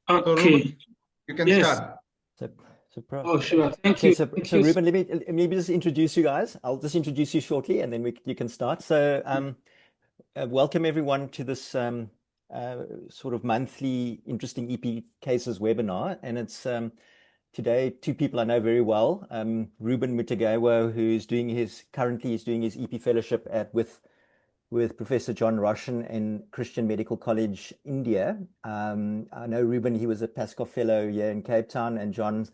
Okay. You can Yes. start. Oh, sure. Thank Okay, you. so Thank you. Reuben, let me just introduce you guys. I'll just introduce you shortly, and then you can start. So, welcome everyone to this sort of monthly interesting EP cases webinar, and it's today two people I know very well. Reuben MutagaywaModerator, who's currently doing his EP fellowship with Professor John Roshan in Christian Medical College, India. I know Reuben, he was a Pascoe Fellow here in Cape Town, and John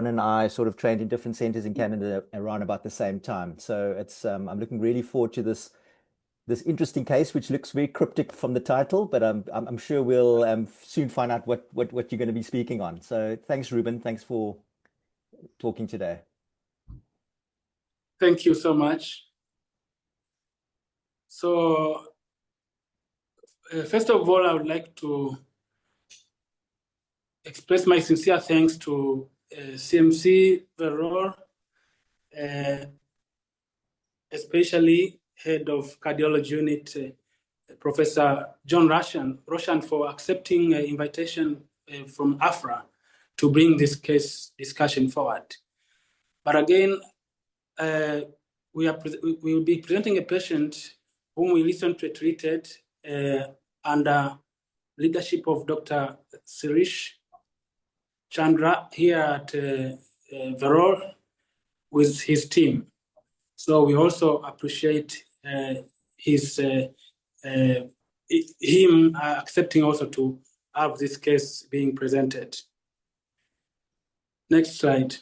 and I sort of trained in different centers in Canada around about the same time. So it's I'm looking really forward to this interesting case, which looks very cryptic from the title, but I'm sure we'll soon find out what you're going to be speaking on. So thanks, Reuben. Thanks for talking today. Thank you so much. So, first of all, I would like to express my sincere thanks to CMC Veror, especially Head of Cardiology Unit, Professor John Roshan, for accepting an invitation from AFHRA to bring this case discussion forward. But again, we will be presenting a patient whom we recently treated under leadership of Dr. Sirish Chandra here at Veror with his team. So we also appreciate him accepting also to have this case being presented. Next slide.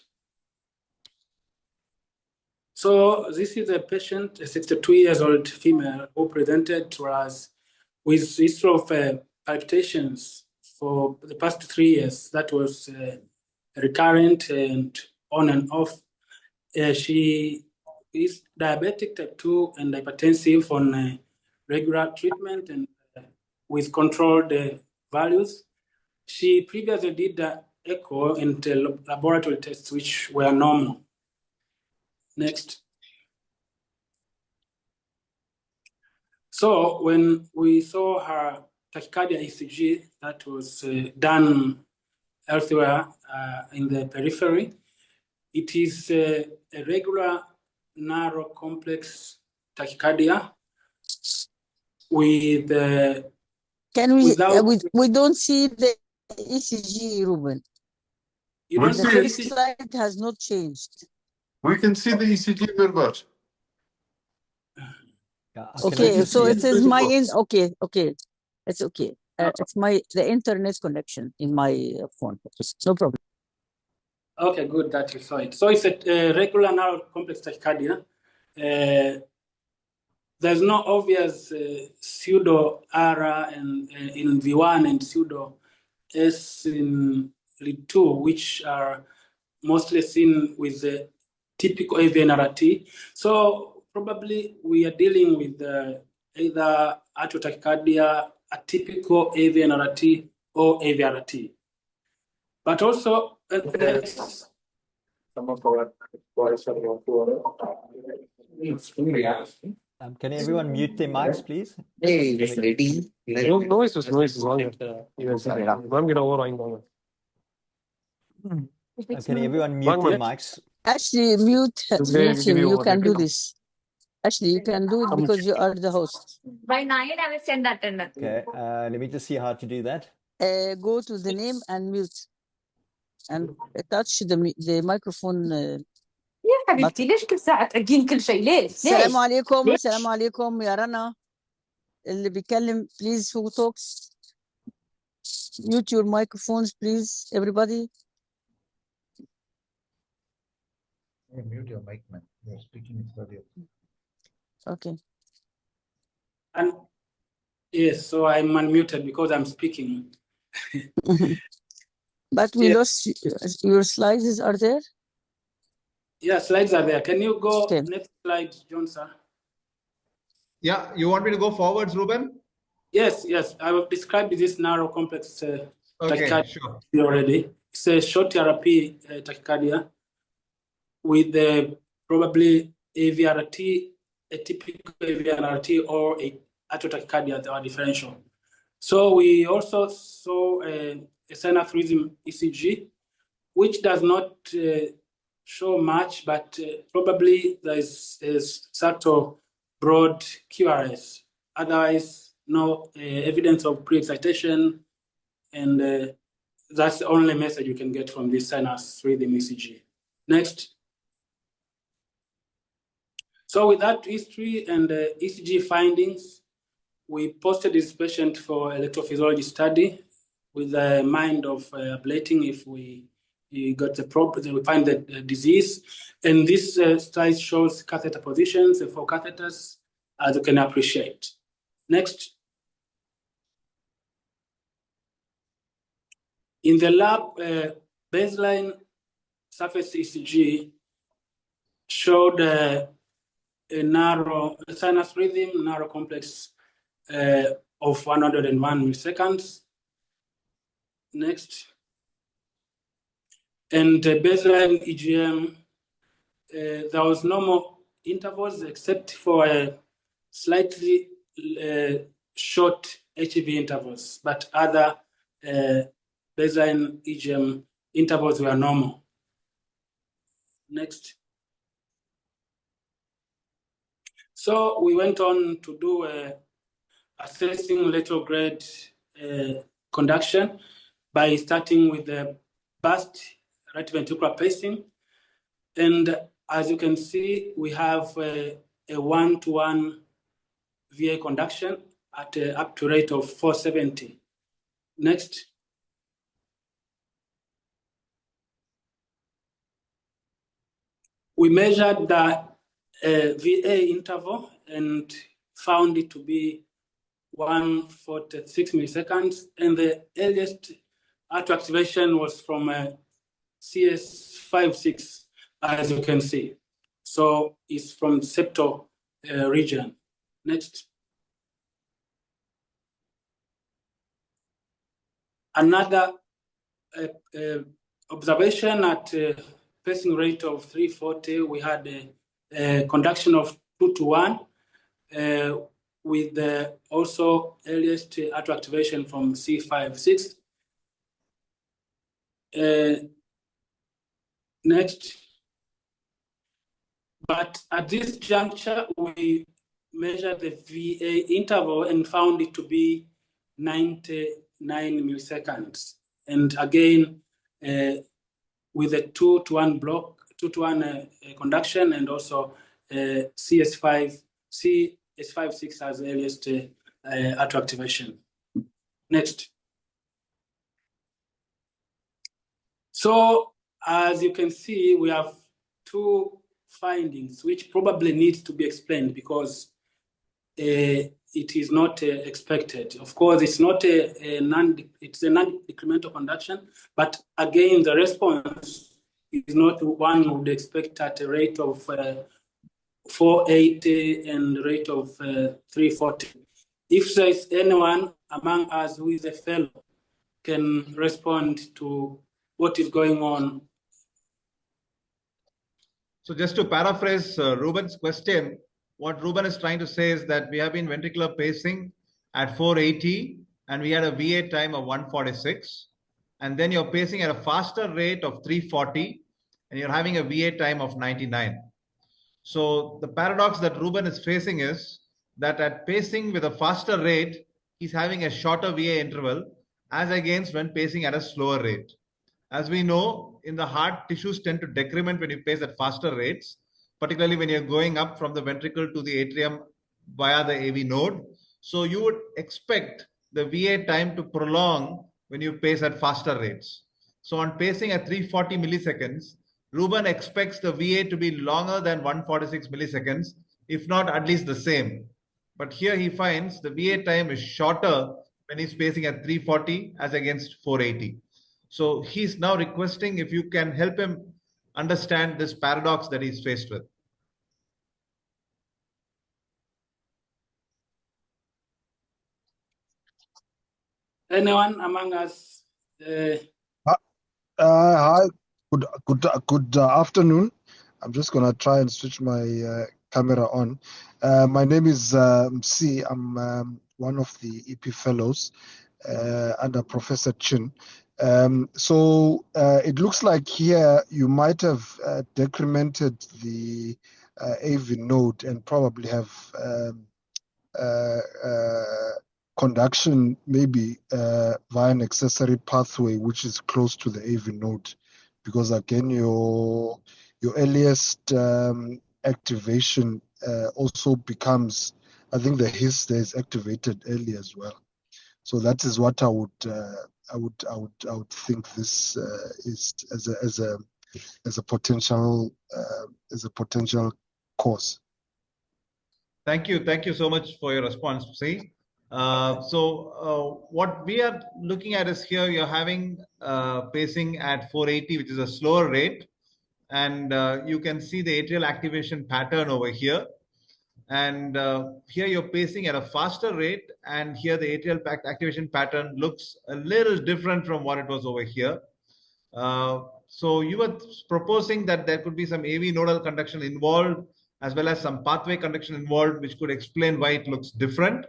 So this is a patient, a 62 years old female, who presented to us with history of palpitations for the past 3 years. That was recurrent and on and off. She is diabetic type 2 and hypertensive on regular treatment and with controlled values. She previously did the echo and laboratory tests, which were normal. Next. So when we saw her tachycardia ECG that was done elsewhere in the periphery, it is a regular narrow complex tachycardia with we don't see the ECG, Reuben. You don't The first slide has not changed. We can see the ECG, Mirbot. Okay, so it is my okay. It's okay. It's the internet connection in my phone. No problem. Okay, good that you saw it. So it's a regular narrow complex tachycardia. There's no obvious pseudo ARA in V1 and pseudo S in Lead2, which are mostly seen with the typical AVNRT. So probably we are dealing with either atrial tachycardia, atypical AVNRT, or AVRT. But also, can everyone mute their mics, please? Hey, ready? Noise is on here. Can everyone mute their mics? Actually, mute him. You can do this. Actually, you can do it because you are the host. By 9, I will send that in. Okay, let me just see how to do that. Go to the name and mute. And touch the microphone. يا حبيبتي ليش كل ساعة تأجين كل شيء ليش؟ السلام عليكم السلام عليكم يا رنا اللي بيتكلم please who talks mute your microphones please everybody. Mute your mic, man. You're speaking earlier. Okay. And yes, so I'm unmuted because I'm speaking. But we lost your slides are there? Yeah, slides are there. Can you go next slide, John, sir? Yeah, you want me to go forwards, Reuben? Yes. I will describe this narrow complex tachycardia sure. already. It's a short therapy tachycardia with probably AVRT, a typical AVRT, or a atrial tachycardia that are differential. So we also saw a a sinus rhythm ECG, which does not show much, but probably there is subtle broad QRS. Otherwise, no evidence of pre-excitation, and that's the only message you can get from this sinus rhythm ECG. Next. So with that history and ECG findings, we posted this patient for electrophysiology study with the mind of ablating if we got the problem, we find the disease. And this slide shows catheter positions, the 4 catheters, as you can appreciate. Next. In the lab, baseline surface ECG showed a narrow sinus rhythm, narrow complex of 101 milliseconds. Next. And baseline EGM, there was no more intervals except for slightly short HV intervals, but other baseline EGM intervals were normal. Next. So we went on to do assessing retrograde conduction by starting with the burst right ventricular pacing. And as you can see, we have a 1-to-1 VA conduction at up to rate of 470. Next. We measured the VA interval and found it to be 146 milliseconds, and the earliest auto activation was from CS56, as you can see. So it's from septal region. Next. Another observation at pacing rate of 340, we had a conduction of 2-to-1 with also earliest auto activation from C56. Next. But at this juncture, we measured the VA interval and found it to be 99 milliseconds. And again, with a 2-to-1 block, 2-to-1 conduction, and also CS56 as earliest auto activation. Next. So as you can see, we have 2 findings which probably needs to be explained because it is not expected. Of course, it's not it's a non-decremental conduction, but again, the response is not one would expect at a rate of 480 and rate of 340. If there is anyone among us who is a fellow can respond to what is going on. So just to paraphrase Reuben's question, what Reuben is trying to say is that we have been ventricular pacing at 480 and we had a VA time of 146, and then you're pacing at a faster rate of 340 and you're having a VA time of 99. So the paradox that Reuben is facing is that at pacing with a faster rate, he's having a shorter VA interval as against when pacing at a slower rate. As we know, in the heart, tissues tend to decrement when you pace at faster rates, particularly when you're going up from the ventricle to the atrium via the AV node. So you would expect the VA time to prolong when you pace at faster rates. So on pacing at 340 milliseconds, Reuben expects the VA to be longer than 146 milliseconds, if not at least the same. But here he finds the VA time is shorter when he's pacing at 340 as against 480. So he's now requesting if you can help him understand this paradox that he's faced with. Anyone among us? Hi, good afternoon. I'm just gonna try and switch my camera on. My name is C. I'm one of the EP fellows under Professor Chin. So it looks like here you might have decremented the AV node and probably have conduction maybe via an accessory pathway which is close to the AV node, because again your earliest activation also becomes, I think the His there is activated early as well. So that is what I would think this is as a potential cause. Thank you so much for your response, see. What we are looking at is here you're having pacing at 480, which is a slower rate, and you can see the atrial activation pattern over here. And here you're pacing at a faster rate, and here the atrial activation pattern looks a little different from what it was over here. So you were proposing that there could be some AV nodal conduction involved, as well as some pathway conduction involved, which could explain why it looks different.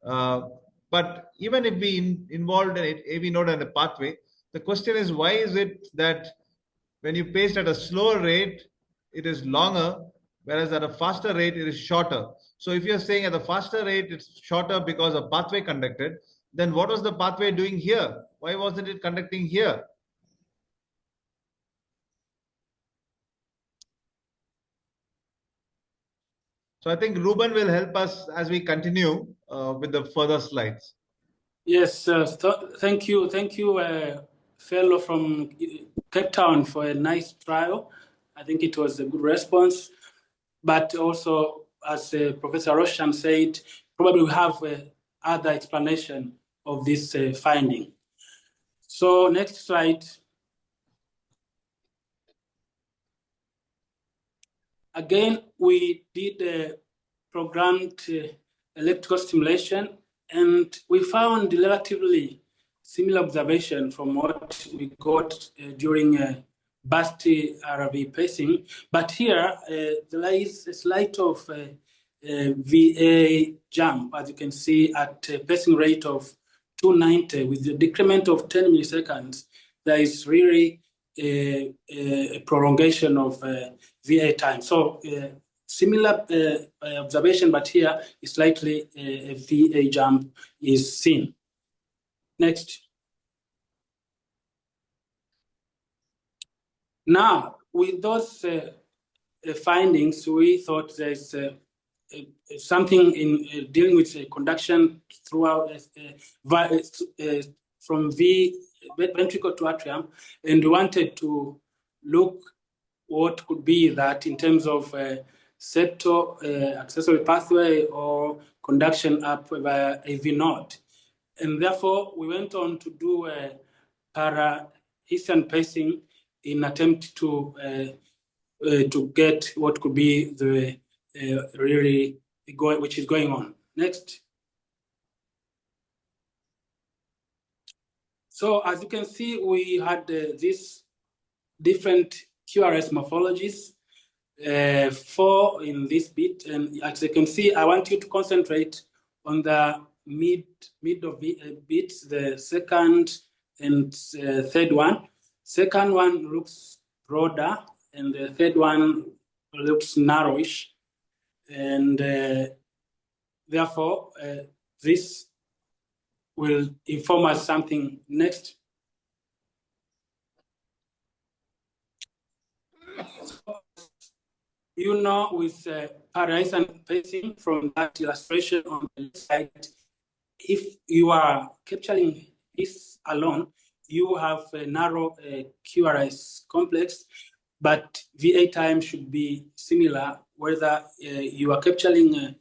But even if we involved an AV node and a pathway, the question is, why is it that when you pace at a slower rate, it is longer, whereas at a faster rate, it is shorter? So if you're saying at a faster rate, it's shorter because a pathway conducted, then what was the pathway doing here? Why wasn't it conducting here? So I think Reuben will help us as we continue with the further slides. Yes, thank you, fellow from Cape Town, for a nice trial. I think it was a good response, but also, as Professor Roshan said, probably we have other explanation of this finding. So next slide. Again, we did programmed electrical stimulation, and we found relatively similar observation from what we got during burst RV pacing. But here, there is a slight of VA jump, as you can see, at a pacing rate of 290 with the decrement of 10 milliseconds. There is really a prolongation of VA time. So similar observation, but here is slightly a VA jump is seen. Next. Now, with those findings, we thought there's something in dealing with conduction throughout from ventricle to atrium, and we wanted to look what could be that in terms of septal accessory pathway or conduction up via AV node. And therefore, we went on to do para-Hessian pacing in attempt to get what could be the which is going on. Next. So as you can see, we had these different QRS morphologies, 4 in this bit. And as you can see, I want you to concentrate on the mid of the bits, the second and third one. Second one looks broader, and the third one looks narrowish. And therefore, this will inform us something. Next. You know, with para-Hessian pacing from that illustration on the left side, if you are capturing this alone, you have a narrow QRS complex, but VA time should be similar, whether you are capturing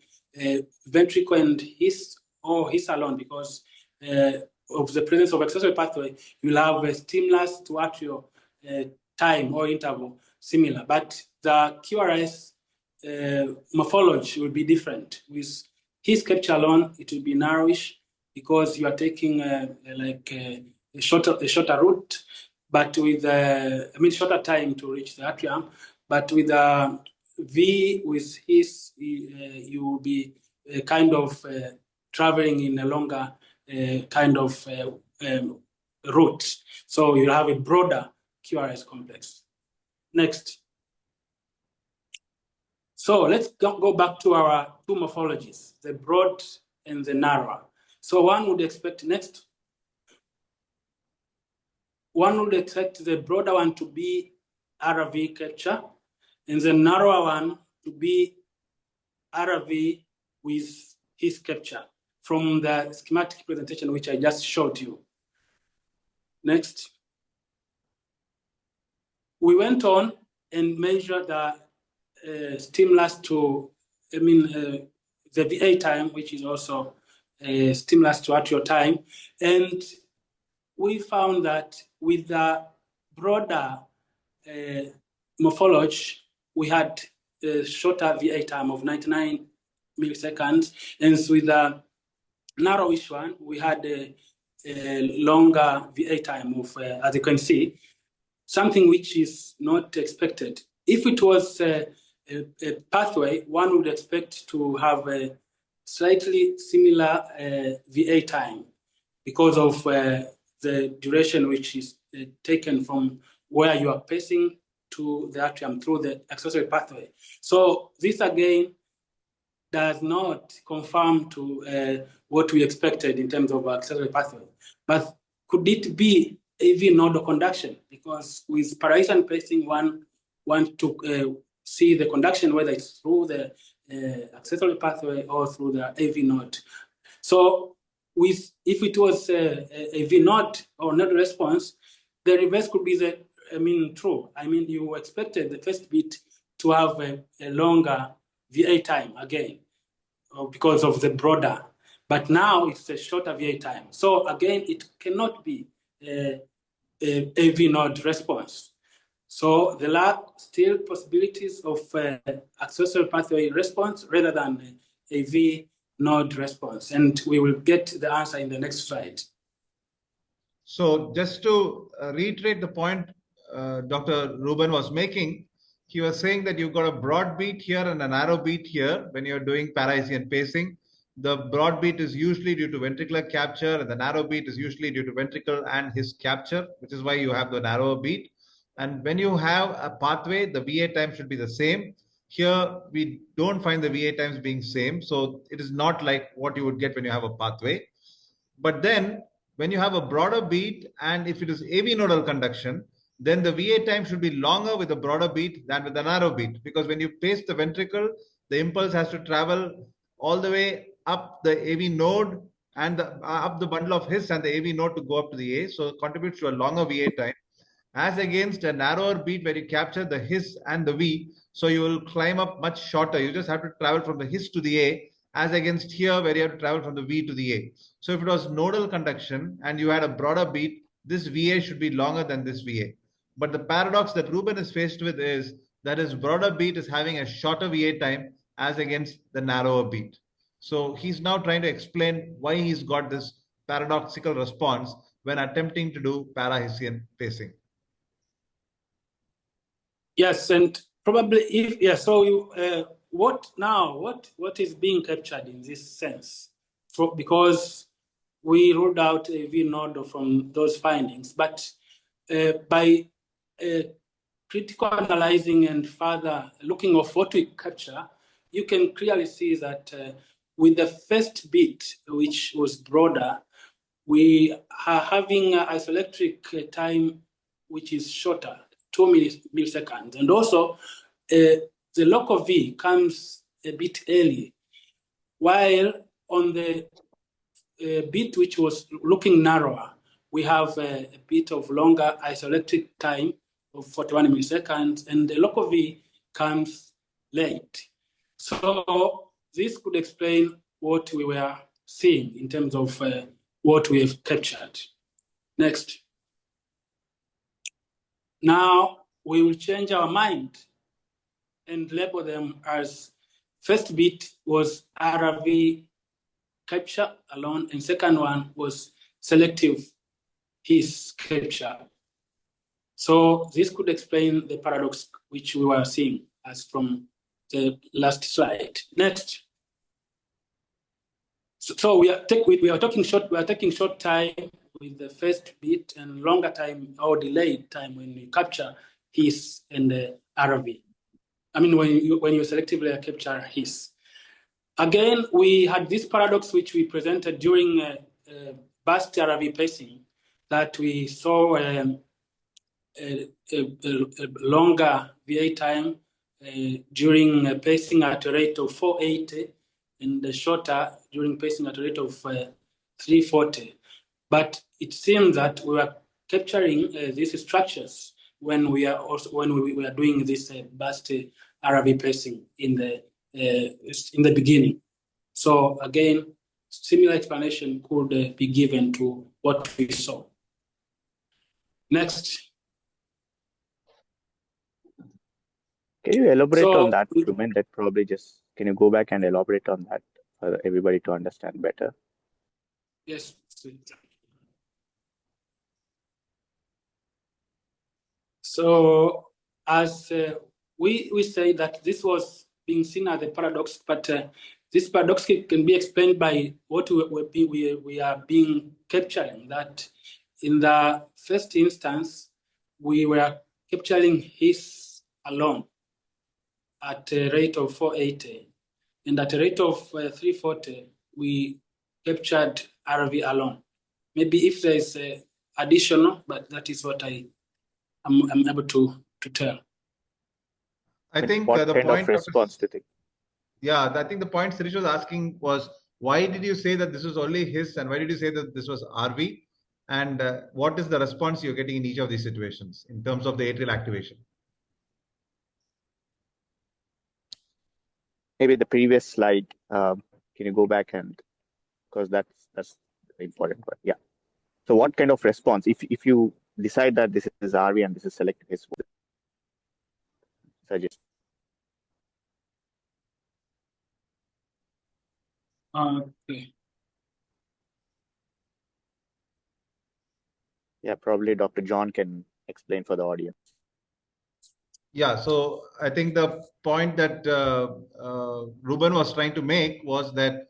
ventricle and His or His alone, because of the presence of accessory pathway, you'll have a stimulus to atrial time or interval similar, but the QRS morphology will be different. With His capture alone, it will be narrowish because you are taking a shorter route, but with shorter time to reach the atrium. But with V with His, you will be kind of traveling in a longer kind of route. So you have a broader QRS complex. Next. So let's go back to our two morphologies, the broad and the narrow. So one would expect next. One would expect the broader one to be RV capture and the narrower one to be RV with his capture from the schematic presentation which I just showed you. Next. We went on and measured the stimulus to, the VA time, which is also a stimulus to atrial time. And we found that with the broader morphology, we had a shorter VA time of 99 milliseconds. And with the narrowish one, we had a longer VA time of, as you can see, something which is not expected. If it was a pathway, one would expect to have a slightly similar VA time because of the duration which is taken from where you are pacing to the atrium through the accessory pathway. So this again does not conform to what we expected in terms of accessory pathway. But could it be AV nodal conduction? Because with parallel pacing, one want to see the conduction, whether it's through the accessory pathway or through the AV node. So if it was a AV node or node response, the reverse could be true. You expected the first bit to have a longer VA time again, because of the broader, but now it's a shorter VA time. So again, it cannot be a AV node response. So there are still possibilities of accessory pathway response rather than AV node response. And we will get the answer in the next slide. So just to reiterate the point Dr. Reuben was making, he was saying that you've got a broad beat here and a narrow beat here when you're doing para-Hessian pacing. The broad beat is usually due to ventricular capture, and the narrow beat is usually due to ventricle and his capture, which is why you have the narrower beat. And when you have a pathway, the VA time should be the same. Here, we don't find the VA times being same. So it is not like what you would get when you have a pathway. But then when you have a broader beat, and if it is AV nodal conduction, then the VA time should be longer with a broader beat than with a narrow beat. Because when you pace the ventricle, the impulse has to travel all the way up the AV node and up the bundle of His and the AV node to go up to the A. So it contributes to a longer VA time, as against a narrower beat where you capture the His and the V. So you will climb up much shorter. You just have to travel from the His to the A, as against here where you have to travel from the V to the A. So if it was nodal conduction and you had a broader beat, this VA should be longer than this VA. But the paradox that Reuben is faced with is that his broader beat is having a shorter VA time as against the narrower beat. So he's now trying to explain why he's got this paradoxical response when attempting to do para-Hessian pacing. Yes, and probably what is being captured in this sense? Because we ruled out a V node from those findings, but by critical analyzing and further looking of what we capture, you can clearly see that with the first bit, which was broader, we are having an isoelectric time which is shorter, 2 milliseconds. And also, the local V comes a bit early, while on the bit which was looking narrower, we have a bit of longer isoelectric time of 41 milliseconds, and the local V comes late. So this could explain what we were seeing in terms of what we have captured. Next. Now we will change our mind and label them as first bit was RV capture alone, and second one was selective His capture. So this could explain the paradox which we were seeing as from the last slide. Next. So we are taking short time with the first beat and longer time or delayed time when you capture hiss and the RV. I mean, when you selectively capture hiss. Again, we had this paradox which we presented during burst RV pacing, that we saw a longer VA time during pacing at a rate of 480 and the shorter during pacing at a rate of 340. But it seems that we are capturing these structures when we are doing this burst RV pacing in the beginning. So again, similar explanation could be given to what we saw. Next. Can you elaborate on that, Reuben? That probably just, can you go back and elaborate on that for everybody to understand better? Yes. So as we say that this was being seen as a paradox, but this paradox can be explained by what we are being capturing, that in the first instance, we were capturing hiss alone at a rate of 480. And at a rate of 340, we captured RV alone. Maybe if there is additional, but that is what I'm able to tell. I think what the kind point of response do you think? Yeah, I think the point Sirish was asking was, why did you say that this was only hiss, and why did you say that this was RV? And what is the response you're getting in each of these situations in terms of the atrial activation? Maybe the previous slide, can you go back and, because that's the important one. Yeah. So what kind of response, if you decide that this is RV and this is selective hiss, suggest? Okay. Yeah, probably Dr. John can explain for the audience. Yeah, so I think the point that Reuben was trying to make was that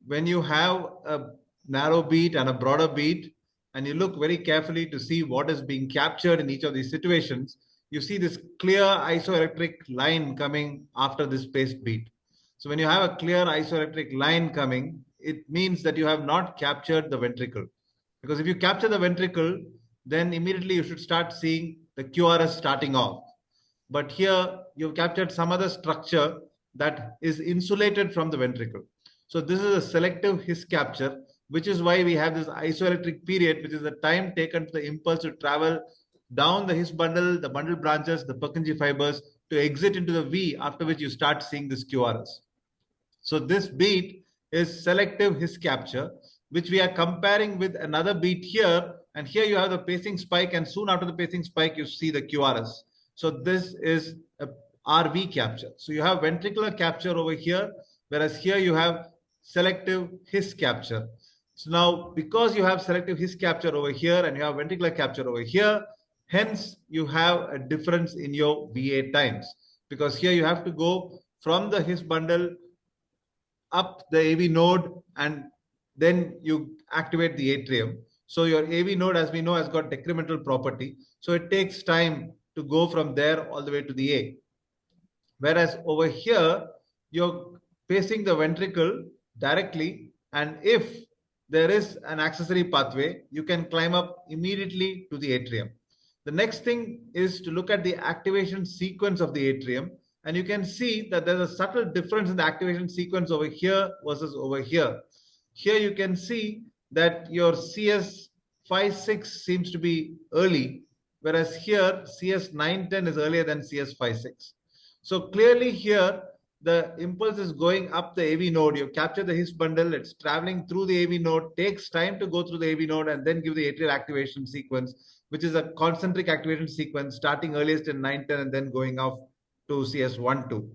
when you have a narrow beat and a broader beat, and you look very carefully to see what is being captured in each of these situations, you see this clear isoelectric line coming after this paced beat. So when you have a clear isoelectric line coming, it means that you have not captured the ventricle. Because if you capture the ventricle, then immediately you should start seeing the QRS starting off. But here you've captured some other structure that is insulated from the ventricle. So this is a selective hiss capture, which is why we have this isoelectric period, which is the time taken for the impulse to travel down the hiss bundle, the bundle branches, the Purkinje fibers to exit into the V, after which you start seeing this QRS. So this beat is selective hiss capture, which we are comparing with another beat here. And here you have the pacing spike, and soon after the pacing spike, you see the QRS. So this is a RV capture. So you have ventricular capture over here, whereas here you have selective hiss capture. So now, because you have selective hiss capture over here and you have ventricular capture over here, hence you have a difference in your VA times. Because here you have to go from the hiss bundle up the AV node, and then you activate the atrium. So your AV node, as we know, has got decremental property. So it takes time to go from there all the way to the A. Whereas over here, you're pacing the ventricle directly, and if there is an accessory pathway, you can climb up immediately to the atrium. The next thing is to look at the activation sequence of the atrium, and you can see that there's a subtle difference in the activation sequence over here versus over here. Here you can see that your CS56 seems to be early, whereas here CS910 is earlier than CS56. So clearly here, the impulse is going up the AV node. You capture the hiss bundle, it's traveling through the AV node, takes time to go through the AV node, and then give the atrial activation sequence, which is a concentric activation sequence starting earliest in 910 and then going off to CS12.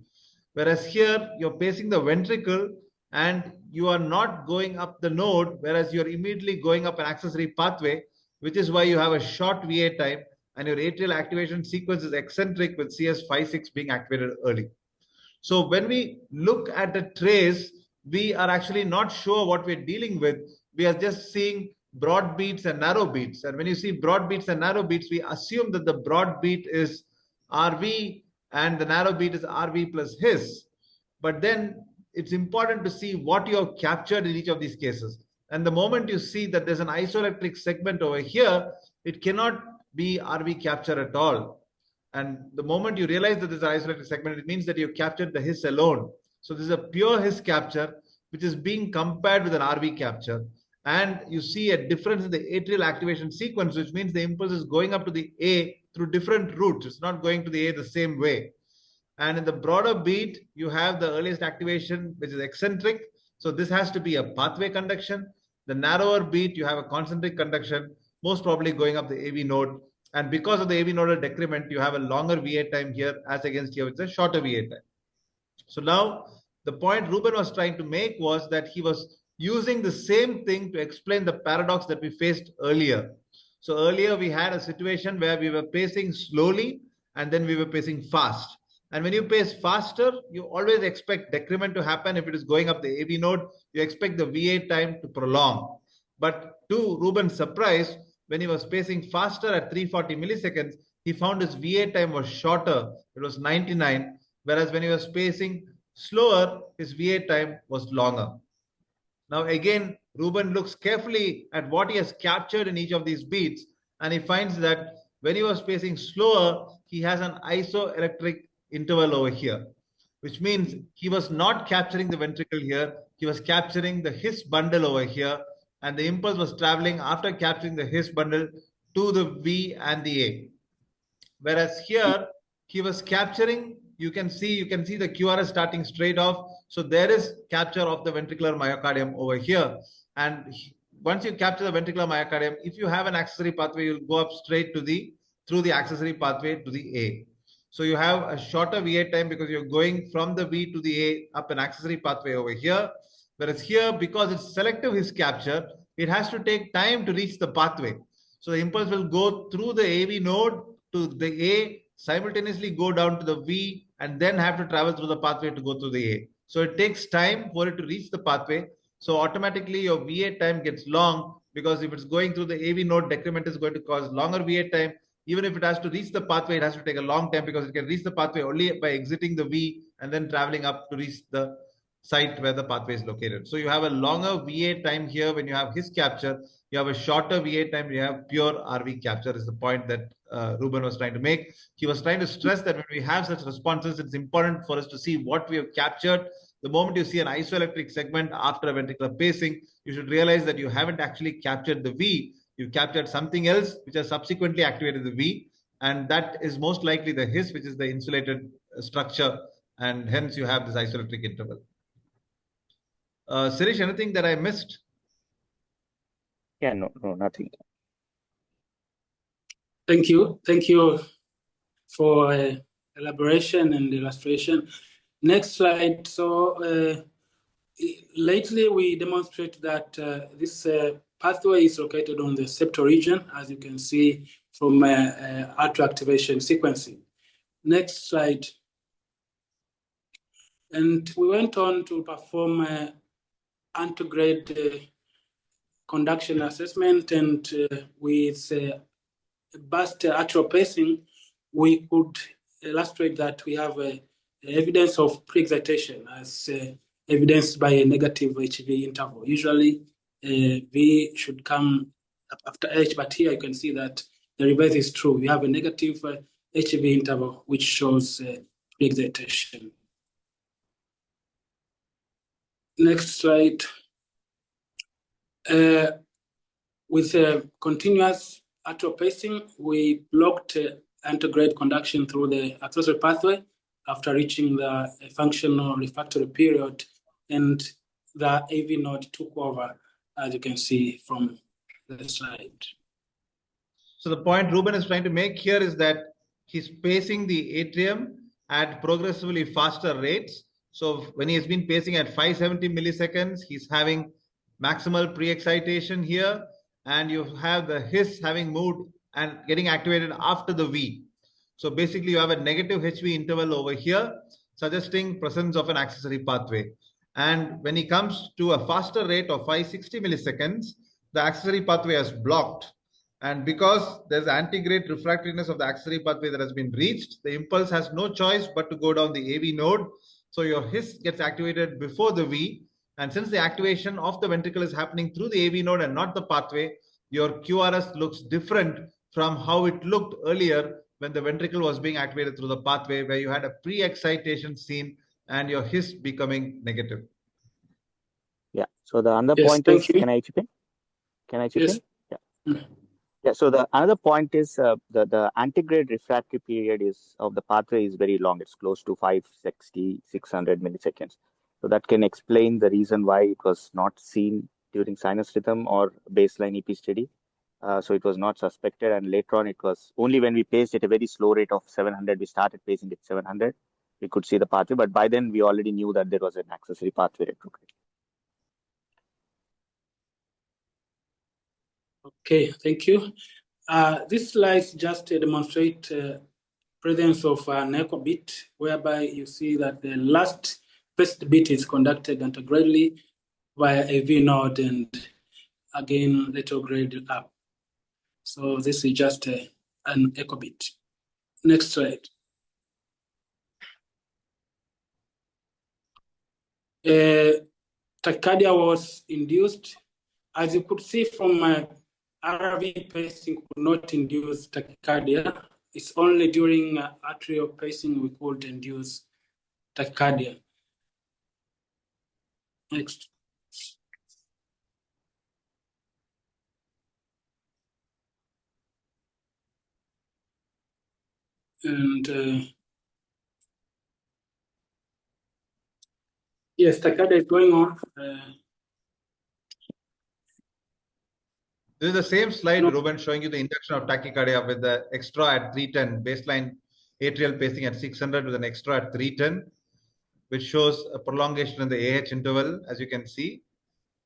Whereas here, you're pacing the ventricle and you are not going up the node, whereas you're immediately going up an accessory pathway, which is why you have a short VA time and your atrial activation sequence is eccentric with CS56 being activated early. So when we look at the trace, we are actually not sure what we're dealing with. We are just seeing broad beats and narrow beats. And when you see broad beats and narrow beats, we assume that the broad beat is RV and the narrow beat is RV plus his. But then it's important to see what you have captured in each of these cases. And the moment you see that there's an isoelectric segment over here, it cannot be RV capture at all. And the moment you realize that there's an isoelectric segment, it means that you've captured the his alone. So this is a pure his capture, which is being compared with an RV capture. And you see a difference in the atrial activation sequence, which means the impulse is going up to the A through different routes. It's not going to the A the same way. And in the broader beat, you have the earliest activation, which is eccentric. So this has to be a pathway conduction. The narrower beat, you have a concentric conduction, most probably going up the AV node. And because of the AV nodal decrement, you have a longer VA time here as against here, it's a shorter VA time. So now the point Reuben was trying to make was that he was using the same thing to explain the paradox that we faced earlier. So earlier we had a situation where we were pacing slowly and then we were pacing fast. And when you pace faster, you always expect decrement to happen. If it is going up the AV node, you expect the VA time to prolong. But to Reuben's surprise, when he was pacing faster at 340 milliseconds, he found his VA time was shorter. It was 99. Whereas when he was pacing slower, his VA time was longer. Now again, Reuben looks carefully at what he has captured in each of these beats, and he finds that when he was pacing slower, he has an isoelectric interval over here, which means he was not capturing the ventricle here. He was capturing the his bundle over here, and the impulse was traveling after capturing the his bundle to the V and the A. Whereas here, he was capturing, you can see the QRS starting straight off. So there is capture of the ventricular myocardium over here. And once you capture the ventricular myocardium, if you have an accessory pathway, you'll go up straight to through the accessory pathway to the A. So you have a shorter VA time because you're going from the V to the A up an accessory pathway over here. Whereas here, because it's selective his capture, it has to take time to reach the pathway. So the impulse will go through the AV node to the A, simultaneously go down to the V, and then have to travel through the pathway to go through the A. So it takes time for it to reach the pathway. So automatically your VA time gets long, because if it's going through the AV node, decrement is going to cause longer VA time. Even if it has to reach the pathway, it has to take a long time, because it can reach the pathway only by exiting the V and then traveling up to reach the site where the pathway is located. So you have a longer VA time here when you have his capture. You have a shorter VA time when you have pure RV capture, is the point that Reuben was trying to make. He was trying to stress that when we have such responses, it's important for us to see what we have captured. The moment you see an isoelectric segment after a ventricular pacing, you should realize that you haven't actually captured the V. You captured something else which has subsequently activated the V, and that is most likely the his, which is the insulated structure, and hence you have this isoelectric interval. Sirish, anything that I missed? Yeah, no, nothing. Thank you for elaboration and illustration. Next slide. So lately we demonstrate that this pathway is located on the septal region, as you can see from atria activation sequencing. Next slide. And we went on to perform antegrade conduction assessment, and with burst atrial pacing, we could illustrate that we have evidence of pre-excitation as evidenced by a negative HV interval. Usually V should come after H, but here you can see that the reverse is true. We have a negative HV interval, which shows pre-excitation. Next slide. With continuous atrial pacing, we blocked antegrade conduction through the accessory pathway after reaching the functional refractory period, and the AV node took over, as you can see from the slide. So the point Reuben is trying to make here is that he's pacing the atrium at progressively faster rates. So when he has been pacing at 570 milliseconds, he's having maximal pre-excitation here, and you have the his having moved and getting activated after the V. So basically you have a negative HV interval over here, suggesting presence of an accessory pathway. And when he comes to a faster rate of 560 milliseconds, the accessory pathway has blocked. And because there's antegrade refractoriness of the accessory pathway that has been reached, the impulse has no choice but to go down the AV node. So your His gets activated before the V. And since the activation of the ventricle is happening through the AV node and not the pathway, your QRS looks different from how it looked earlier when the ventricle was being activated through the pathway, where you had a pre-excitation scene and your His becoming negative. Yeah. So the another Yes, point thank is, you. can I chip in? Can I chip Yes. in? Yeah. Yeah. So the another point is the antegrade refractory period is of the pathway is very long. It's close to 560, 600 milliseconds. So that can explain the reason why it was not seen during sinus rhythm or baseline EP study. So it was not suspected, and later on it was only when we paced at a very slow rate of 700, we started pacing at 700, we could see the pathway, but by then we already knew that there was an accessory pathway retrograde. Okay, thank you. This slides just demonstrate presence of an echo beat, whereby you see that the last first beat is conducted antegrade via a V node and again retrograde up. So this is just an echo beat. Next slide. Tachycardia was induced. As you could see from my RV pacing could not induce tachycardia. It's only during atrial pacing we could induce tachycardia. Next. And yes, tachycardia is going on. This is the same slide, No. Reuben, showing you the induction of tachycardia with the extra at 310, baseline atrial pacing at 600 with an extra at 310, which shows a prolongation in the AH interval, as you can see.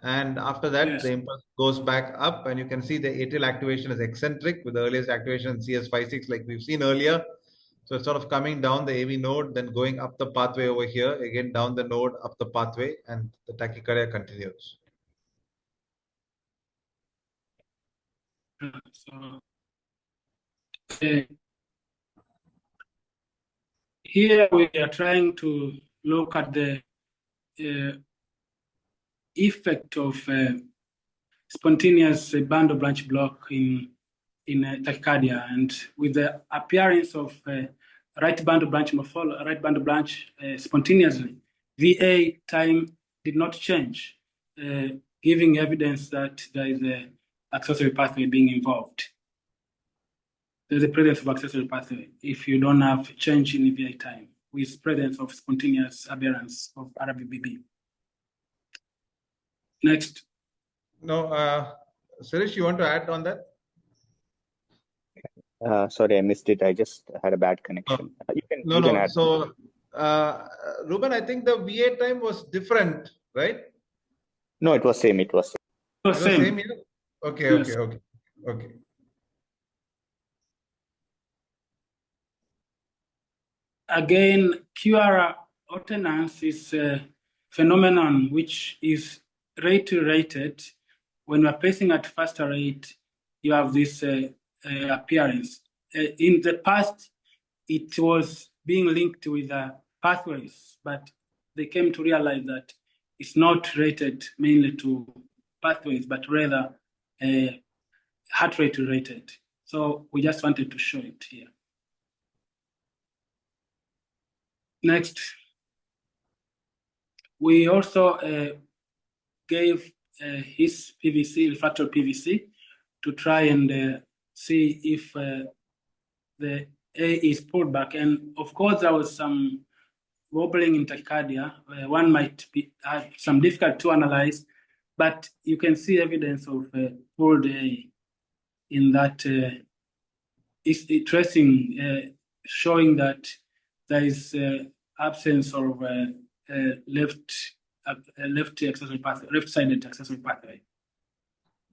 And after that, Yes. the impulse goes back up, and you can see the atrial activation is eccentric with the earliest activation in CS56, like we've seen earlier. So it's sort of coming down the AV node, then going up the pathway over here, again down the node, up the pathway, and the tachycardia continues. So, here we are trying to look at the effect of spontaneous bundle branch block in tachycardia, and with the appearance of right bundle branch spontaneously, VA time did not change, giving evidence that there is an accessory pathway being involved. There's a presence of accessory pathway if you don't have change in VA time with presence of spontaneous aberrance of RBBB. Next. No, Suresh, you want to add on that? Sorry, I missed it. I just had a bad connection. You can add. So, Reuben, I think the VA time was different, right? No, it was same. It was same here? Okay, Yes. okay. Again, QR alternance is a phenomenon which is rate-rated. When you're pacing at faster rate, you have this appearance. In the past, it was being linked with pathways, but they came to realize that it's not rated mainly to pathways, but rather heart rate rated. So we just wanted to show it here. Next, we also gave his PVC, refractory PVC, to try and see if the A is pulled back. And of course, there was some wobbling in tachycardia. One might have some difficult to analyze, but you can see evidence of pulled A in that tracing, showing that there is absence of left-sided accessory pathway.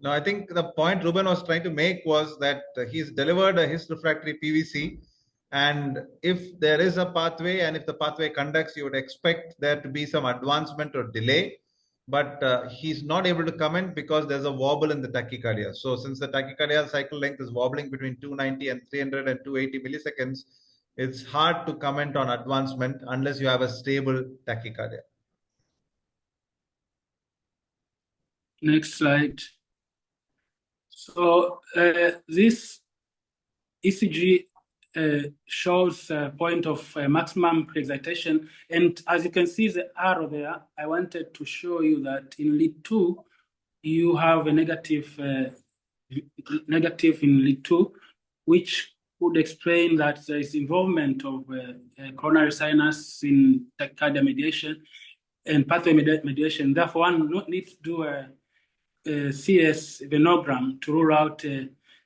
Now, I think the point Reuben was trying to make was that he's delivered his refractory PVC, and if there is a pathway and if the pathway conducts, you would expect there to be some advancement or delay. but he's not able to comment because there's a wobble in the tachycardia. So since the tachycardia cycle length is wobbling between 290 and 300 and 280 milliseconds, it's hard to comment on advancement unless you have a stable tachycardia. Next slide. So this ECG shows a point of maximum pre-excitation. And as you can see the arrow there, I wanted to show you that in lead 2, you have a negative in lead 2, which would explain that there is involvement of coronary sinus in tachycardia mediation and pathway mediation. Therefore, one needs to do a CS venogram to rule out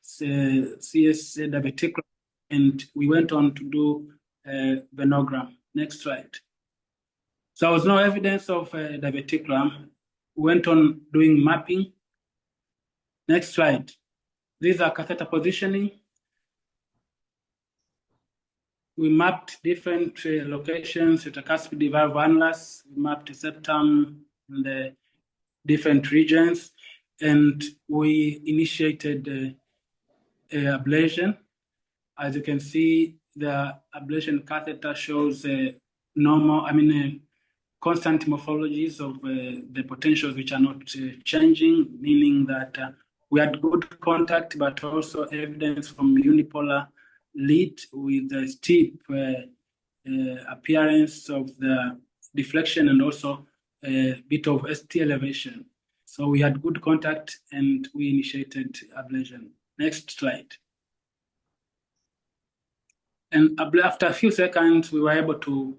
CS diverticulum, and we went on to do venogram. Next slide. So there was no evidence of diverticulum. We went on doing mapping. Next slide. These are catheter positioning. We mapped different locations, retrocuspid valve annulus. We mapped the septum in the different regions, and we initiated ablation. As you can see, the ablation catheter shows constant morphologies of the potentials which are not changing, meaning that we had good contact, but also evidence from unipolar lead with the steep appearance of the deflection and also a bit of ST elevation. So we had good contact and we initiated ablation. Next slide. And after a few seconds, we were able to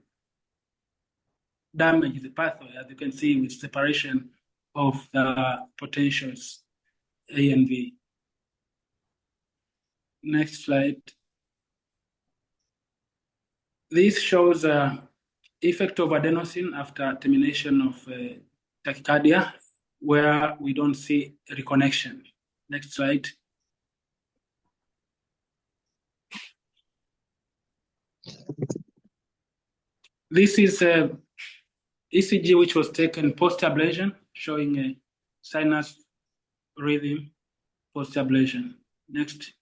damage the pathway, as you can see, with separation of the potentials A and V. Next slide. This shows effect of adenosine after termination of tachycardia, where we don't see reconnection. Next slide. This is a ECG which was taken post-ablation, showing a sinus rhythm post-ablation. Next.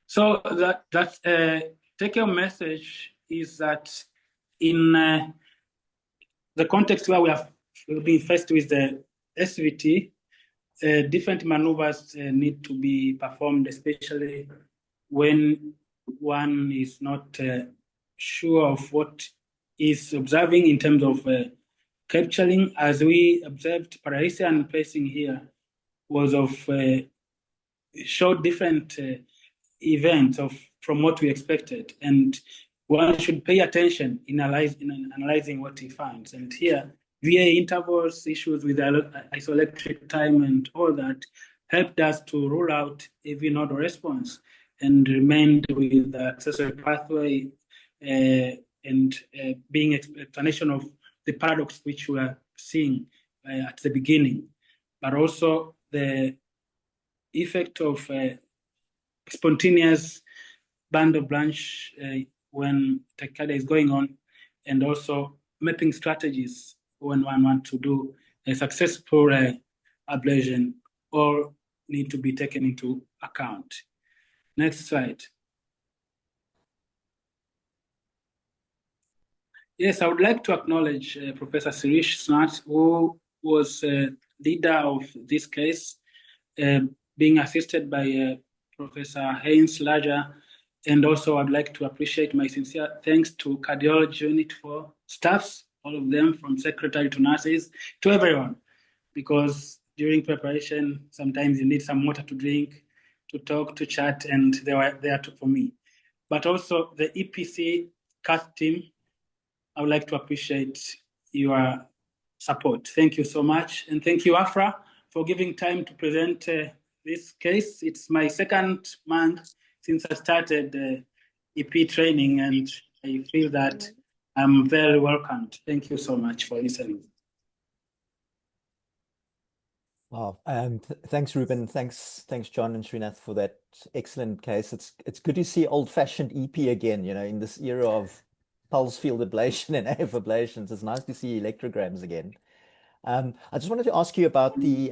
So that take-home message is that in the context where we have been faced with the SVT, different maneuvers need to be performed, especially when one is not sure of what is observing in terms of capturing. As we observed, parahesian pacing here was of showed different events from what we expected, and one should pay attention in analyzing what he finds. And here, VA intervals, issues with isoelectric time, and all that helped us to rule out AV nodal response and remained with the accessory pathway and being explanation of the paradox which we are seeing at the beginning, but also the effect of spontaneous band of branch when tachycardia is going on, and also mapping strategies when one wants to do a successful ablation, all need to be taken into account. Next slide. Yes, I would like to acknowledge Professor Sirish Snart, who was leader of this case, being assisted by Professor Haynes Laja. And also I'd like to appreciate my sincere thanks to cardiology unit for staffs, all of them from secretary to nurses, to everyone, because during preparation, sometimes you need some water to drink, to talk, to chat, and they were there for me. But also the EPC CAS team, I would like to appreciate your support. Thank you so much. And thank you, AFHRA, for giving time to present this case. It's my second month since I started EP training, and I feel that I'm very welcomed. Thank you so much for listening. Wow. Thanks, Reuben. Thanks, John and Srinath, for that excellent case. It's good to see old-fashioned EP again, in this era of pulse field ablation and AF ablations. It's nice to see electrograms again. I just wanted to ask you about the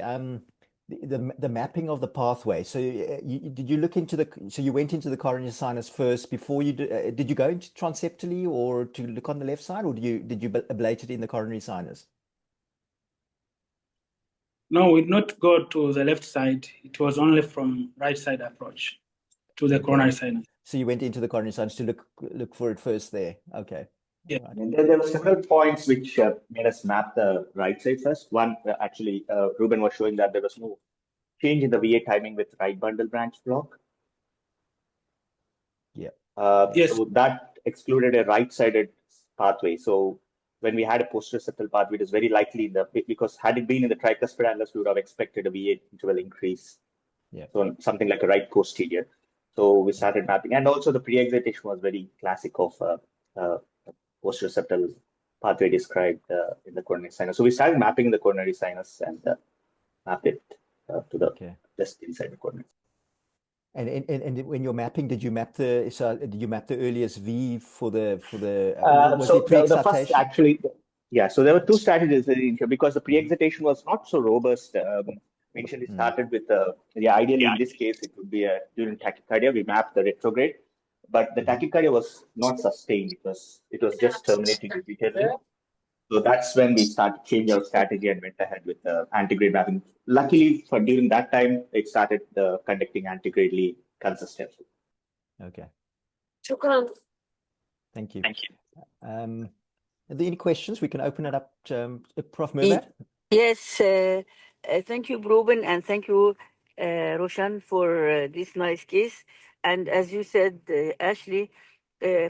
mapping of the pathway. So did you look into so you went into the coronary sinus first before you did you go into transeptally or to look on the left side, or did you ablate it in the coronary sinus? No, we did not go to the left side. It was only from right side approach to the coronary sinus. So you went into the coronary sinus to look for it first there. Okay. Yeah. Right. And there were several points which made us map the right side first. One, actually, Reuben was showing that there was no change in the VA timing with right bundle branch block. Yeah. Yes. So that excluded a right-sided pathway. So when we had a posterior septal pathway, it is very likely because had it been in the tricuspid annulus, we would have expected a VA interval increase. Yeah. So something like a right posterior. So we started mapping, and also the pre-excitation was very classic of posterior septal pathway described in the coronary sinus. So we started mapping the coronary sinus and mapped it to the just inside the coronary. And when you're mapping, did you map the earliest V for the was so it pre-excitation? the first actually, yeah. So there were two strategies because the pre-excitation was not so robust. We initially started with ideally in this case it would be during tachycardia we mapped the retrograde, but the tachycardia was not sustained. It was just terminating repeatedly. So that's when we started changing our strategy and went ahead with the antegrade mapping. Luckily, for during that time, it started conducting antegradely consistently. Okay. شكرا. Thank you. Are there any questions? We can open it up to Prof. Murad. Yes, thank you, Reuben, and thank you, Roshan, for this nice case. And as you said, Ashley,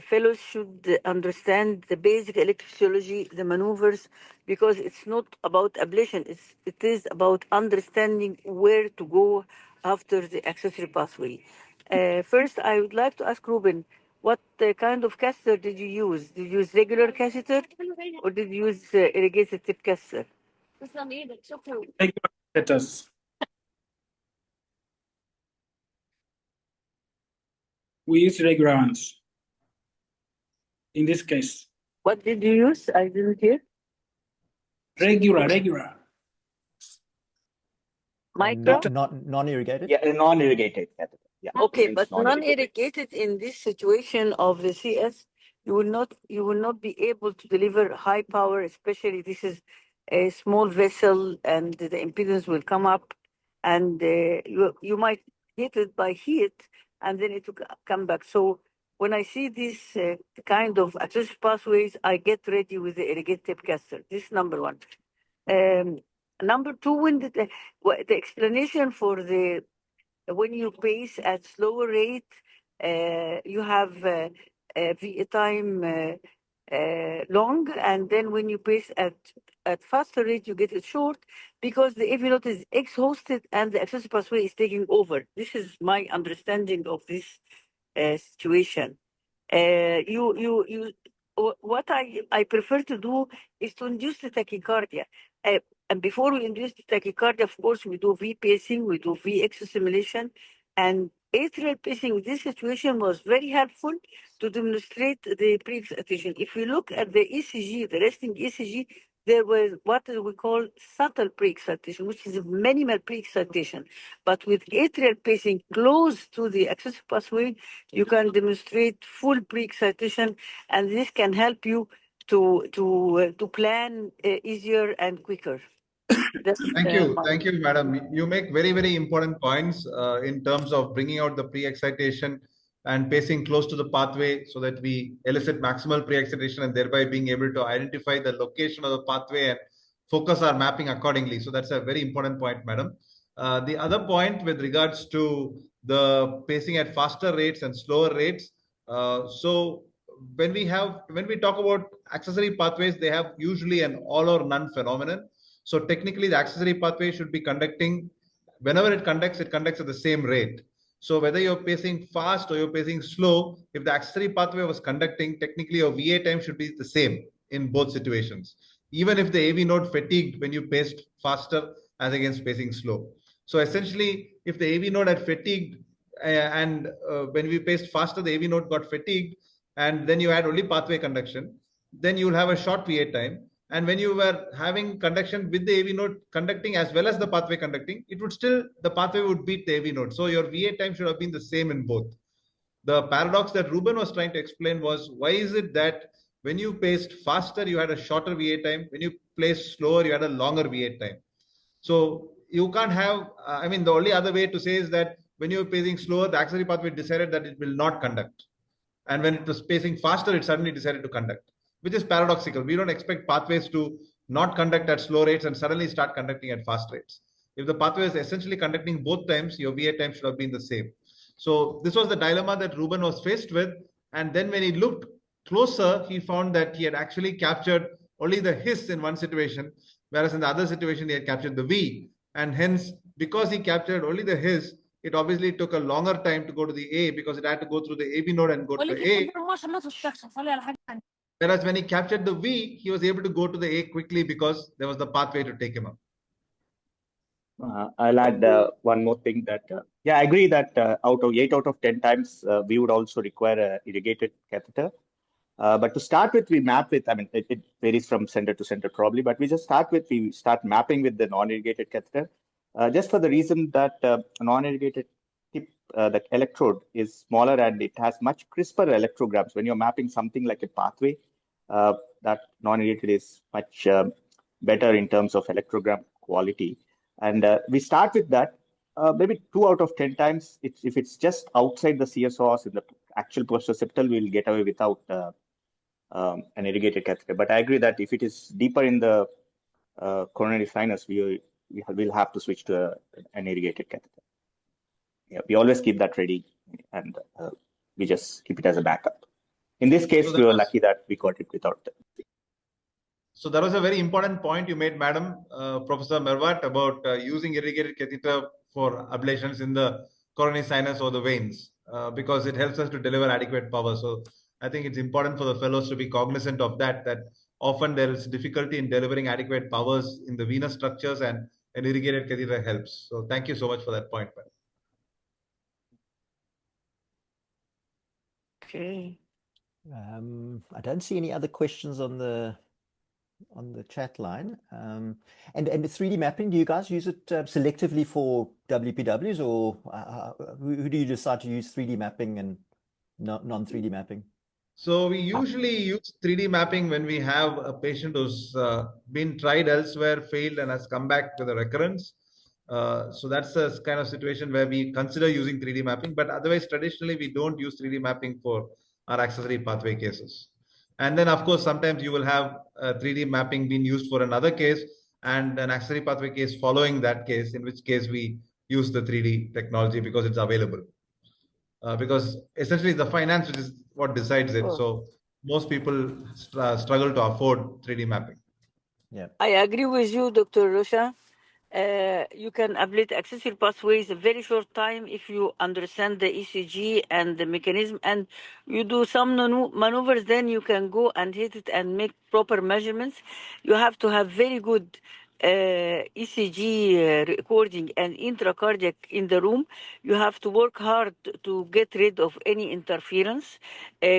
fellows should understand the basic electrophysiology, the maneuvers, because it's not about ablation. It is about understanding where to go after the accessory pathway. First, I would like to ask Reuben, what kind of catheter did you use? Did you use regular catheter or did you use irrigated tip catheter? Catheters. We use regular ones. In this case. What did you use? I didn't hear. Regular. Micro? Non-irrigated? Yeah, non-irrigated catheter. Yeah. Okay, but non-irrigated in this situation of the CS, you will not be able to deliver high power, especially this is a small vessel and the impedance will come up and you might hit it by heat and then it will come back. So when I see this kind of accessory pathways, I get ready with the irrigated tip catheter. This is number one. Number two, when the explanation for when you pace at slower rate, you have VA time long, and then when you pace at faster rate, you get it short because the AV node is exhausted and the accessory pathway is taking over. This is my understanding of this situation. What I prefer to do is to induce the tachycardia. And before we induce the tachycardia, of course, we do V pacing, we do V exostimulation, and atrial pacing in this situation was very helpful to demonstrate the pre-excitation. If you look at the ECG, the resting ECG, there was what we call subtle pre-excitation, which is a minimal pre-excitation. But with atrial pacing close to the accessory pathway, you can demonstrate full pre-excitation, and this can help you to plan easier and quicker. Thank you, madam. You make very, very important points in terms of bringing out the pre-excitation and pacing close to the pathway so that we elicit maximal pre-excitation and thereby being able to identify the location of the pathway and focus our mapping accordingly. So that's a very important point, madam. The other point with regards to the pacing at faster rates and slower rates. So when we talk about accessory pathways, they have usually an all or none phenomenon. So technically, the accessory pathway should be conducting, whenever it conducts at the same rate. So whether you're pacing fast or you're pacing slow, if the accessory pathway was conducting, technically your VA time should be the same in both situations, even if the AV node fatigued when you paced faster as against pacing slow. So essentially, if the AV node had fatigued and when we paced faster, the AV node got fatigued, and then you had only pathway conduction, then you will have a short VA time. And when you were having conduction with the AV node conducting as well as the pathway conducting, it would still, the pathway would beat the AV node. So your VA time should have been the same in both. The paradox that Reuben was trying to explain was, why is it that when you paced faster, you had a shorter VA time? When you placed slower, you had a longer VA time. So you can't have, I mean, the only other way to say is that when you're pacing slower, the axillary pathway decided that it will not conduct. And when it was pacing faster, it suddenly decided to conduct, which is paradoxical. We don't expect pathways to not conduct at slow rates and suddenly start conducting at fast rates. If the pathway is essentially conducting both times, your VA time should have been the same. So this was the dilemma that Reuben was faced with. And then when he looked closer, he found that he had actually captured only the hiss in one situation, whereas in the other situation, he had captured the V. And hence, because he captured only the hiss, it obviously took a longer time to go to the A because it had to go through the AB node and go to the A. Whereas when he captured the V, he was able to go to the A quickly because there was the pathway to take him up. I'll add one more thing that, I agree that 8 out of 10 times, we would also require a irrigated catheter. But to start with, we map with, I mean, it varies from center to center probably, but we start mapping with the non-irrigated catheter, just for the reason that non-irrigated tip, the electrode is smaller and it has much crisper electrograms. When you're mapping something like a pathway, that non-irrigated is much better in terms of electrogram quality. And we start with that. Maybe 2 out of 10 times, if it's just outside the CSOs in the actual postoccipital, we'll get away without an irrigated catheter. But I agree that if it is deeper in the coronary sinus, we'll have to switch to an irrigated catheter. Yeah, we always keep that ready, and we just keep it as a backup. In this case, we were lucky that we got it without that. So that was a very important point you made, Madam Professor Mervat, about using irrigated catheter for ablations in the coronary sinus or the veins, because it helps us to deliver adequate power. So I think it's important for the fellows to be cognizant of that often there is difficulty in delivering adequate powers in the venous structures, and an irrigated catheter helps. So thank you so much for that point, Madam. Okay. I don't see any other questions on the chat line. And the 3D mapping, do you guys use it selectively for WPWs, or who do you decide to use 3D mapping and non-3D mapping? So we usually use 3D mapping when we have a patient who's been tried elsewhere, failed, and has come back with a recurrence. So that's a kind of situation where we consider using 3D mapping, but otherwise traditionally we don't use 3D mapping for our accessory pathway cases. And then of course, sometimes you will have 3D mapping being used for another case and an accessory pathway case following that case, in which case we use the 3D technology because it's available. Because essentially the finance which is what decides it. So most people struggle to afford 3D mapping. Yeah, I agree with you, Dr. Roshan. You can ablate accessory pathways a very short time if you understand the ECG and the mechanism, and you do some maneuvers, then you can go and hit it and make proper measurements. You have to have very good ECG recording and intracardiac in the room. You have to work hard to get rid of any interference.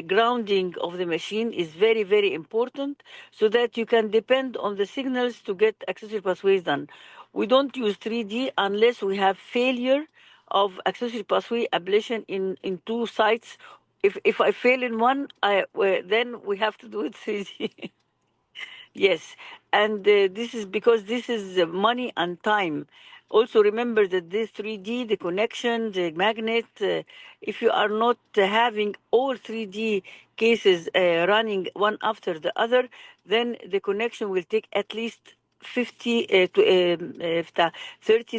Grounding of the machine is very, very important so that you can depend on the signals to get accessory pathways done. We don't use 3D unless we have failure of accessory pathway ablation in 2 sites. If I fail in one, then we have to do it 3D. Yes, and this is because this is money and time. Also remember that this 3D, the connection, the magnet, if you are not having all 3D cases running one after the other, then the connection will take at least 30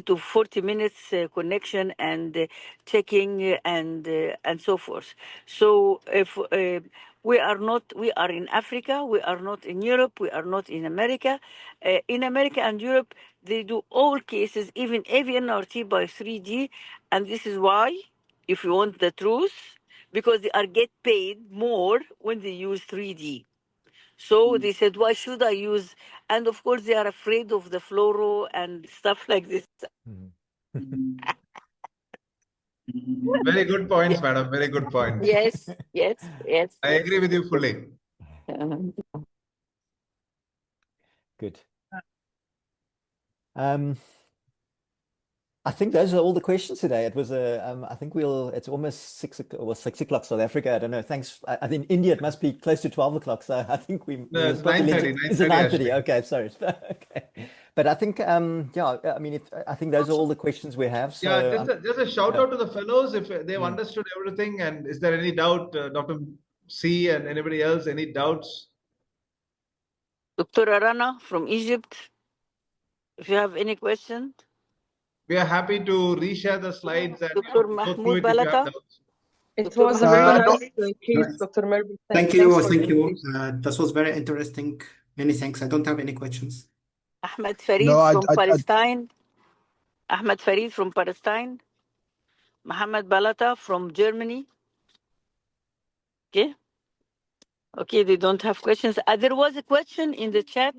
to 40 minutes connection and checking and so forth. So if we are in Africa, we are not in Europe, we are not in America. In America and Europe, they do all cases, even AVNRT by 3D, and this is why, if you want the truth, because they are get paid more when they use 3D. So they said, why should I use? And of course, they are afraid of the fluoro and stuff like this. Very good points, madam. Very good points. Yes, yes, yes. I agree with you fully. Good. I think those are all the questions today. It was I think it's almost 6 o'clock South Africa. I don't know. Thanks. I think India, it must be close to 12 o'clock. So I think we No, must it's probably 9:30. Is it 9:30? Actually. Okay, sorry. Okay. But I think, yeah, I mean, I think those are all the questions we have. So Yeah, just a shout out to the fellows if they've understood everything. And is there any doubt, Dr. C and anybody else, any doubts? Dr. Arana from Egypt, if you have any questions. We are happy to reshare the slides and Dr. go through Mahmoud it if you have Balata. doubts. It was a very nice case, Dr. Melvin. Thank Thanks you. for Thank doing you. this. This was very interesting. Many thanks. I don't have any questions. Ahmed Farid No, from Palestine. Ahmed Farid from Palestine. Mohammed Balata from Germany. Okay. Okay, they don't have questions. There was a question in the chat,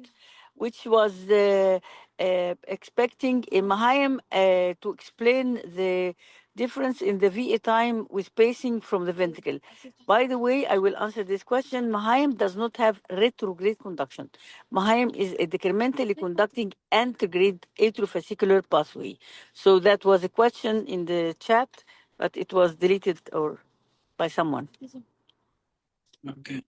which was expecting Mahayim to explain the difference in the VA time with pacing from the ventricle. By the way, I will answer this question. Mahayim does not have retrograde conduction. Mahayim is a decrementally conducting antegrade atriovascular pathway. So that was a question in the chat, but it was deleted or by someone. Okay.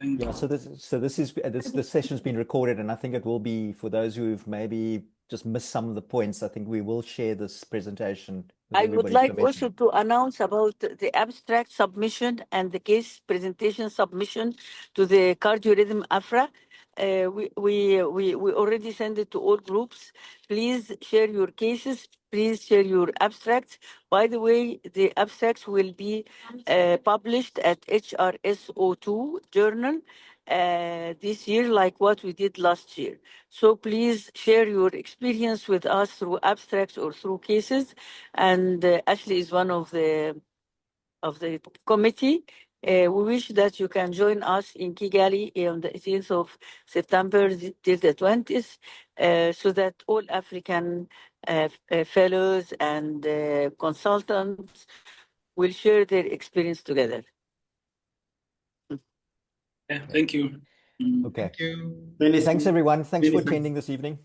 yeah, so this session's been recorded, and I think it will be for those who've maybe just missed some of the points. I think we will share this presentation with I would everybody's like permission. also to announce about the abstract submission and the case presentation submission to the cardiorhythm AFHRA. We already sent it to all groups. Please share your cases. Please share your abstracts. By the way, the abstracts will be published at HRSO2 journal this year, like what we did last year. So please share your experience with us through abstracts or through cases. And Ashley is one of the committee. We wish that you can join us in Kigali on the 18th of September till the 20th, so that all African fellows and consultants will share their experience together. Yeah, thank you. Okay. Thank you. Many Thanks, everyone. Thanks Many for thanks. attending this evening.